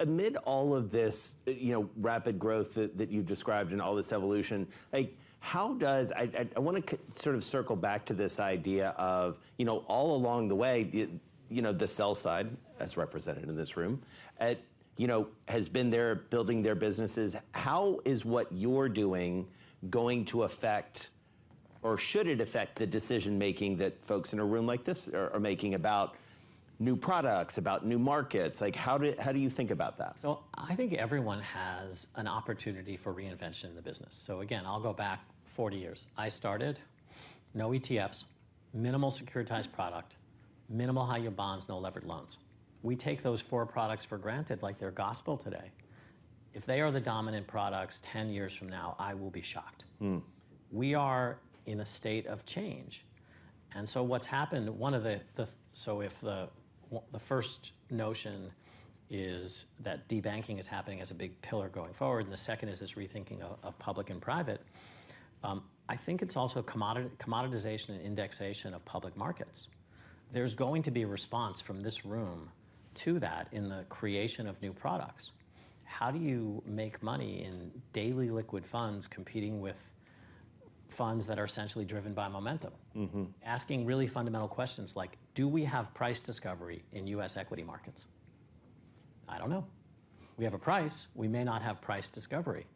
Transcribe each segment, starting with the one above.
amid all of this, rapid growth that you've described and all this evolution, like, how does, I want to sort of circle back to this idea of, all along the way, the sell side, as represented in this room, has been there building their businesses. How is what you're doing going to affect, or should it affect, the decision-making that folks in a room like this are making about new products, about new markets? Like, how do you think about that? So I think everyone has an opportunity for reinvention in the business. So again, I'll go back 40 years. I started, no ETFs, minimal securitized product, minimal high yield bonds, no levered loans. We take those 4 products for granted like they're gospel today. If they are the dominant products 10 years from now, I will be shocked. We are in a state of change. And so what's happened, so if the first notion is that debanking is happening as a big pillar going forward, and the second is this rethinking of public and private, I think it's also commoditization and indexation of public markets. There's going to be a response from this room to that in the creation of new products. How do you make money in daily liquid funds competing with funds that are essentially driven by momentum? Asking really fundamental questions like, do we have price discovery in US equity markets? I don't know. We have a price, we may not have price discovery.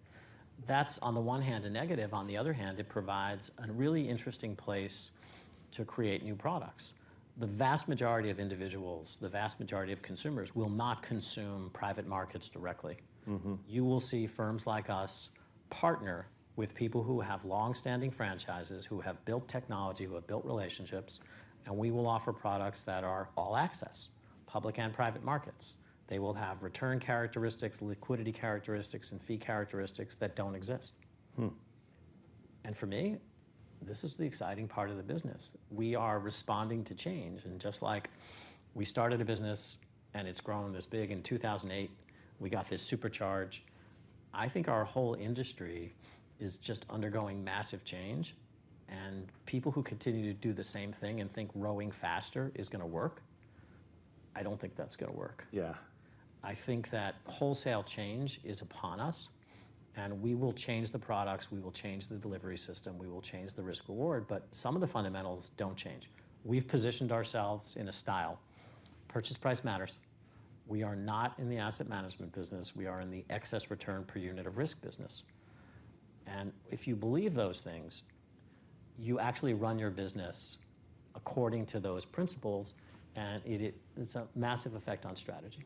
That's on the one hand a negative, on the other hand it provides a really interesting place to create new products. The vast majority of individuals, the vast majority of consumers will not consume private markets directly. You will see firms like us partner with people who have long-standing franchises, who have built technology, who have built relationships, and we will offer products that are all access, public and private markets. They will have return characteristics, liquidity characteristics, and fee characteristics that don't exist. And for me, this is the exciting part of the business. We are responding to change, and just like we started a business and it's grown this big in 2008, we got this supercharge. I think our whole industry is just undergoing massive change, and people who continue to do the same thing and think rowing faster is going to work, I don't think that's going to work. Yeah. I think that wholesale change is upon us, and we will change the products, we will change the delivery system, we will change the risk reward, but some of the fundamentals don't change. We've positioned ourselves in a style. Purchase price matters. We are not in the asset management business, we are in the excess return per unit of risk business. And if you believe those things, you actually run your business according to those principles, and it's a massive effect on strategy.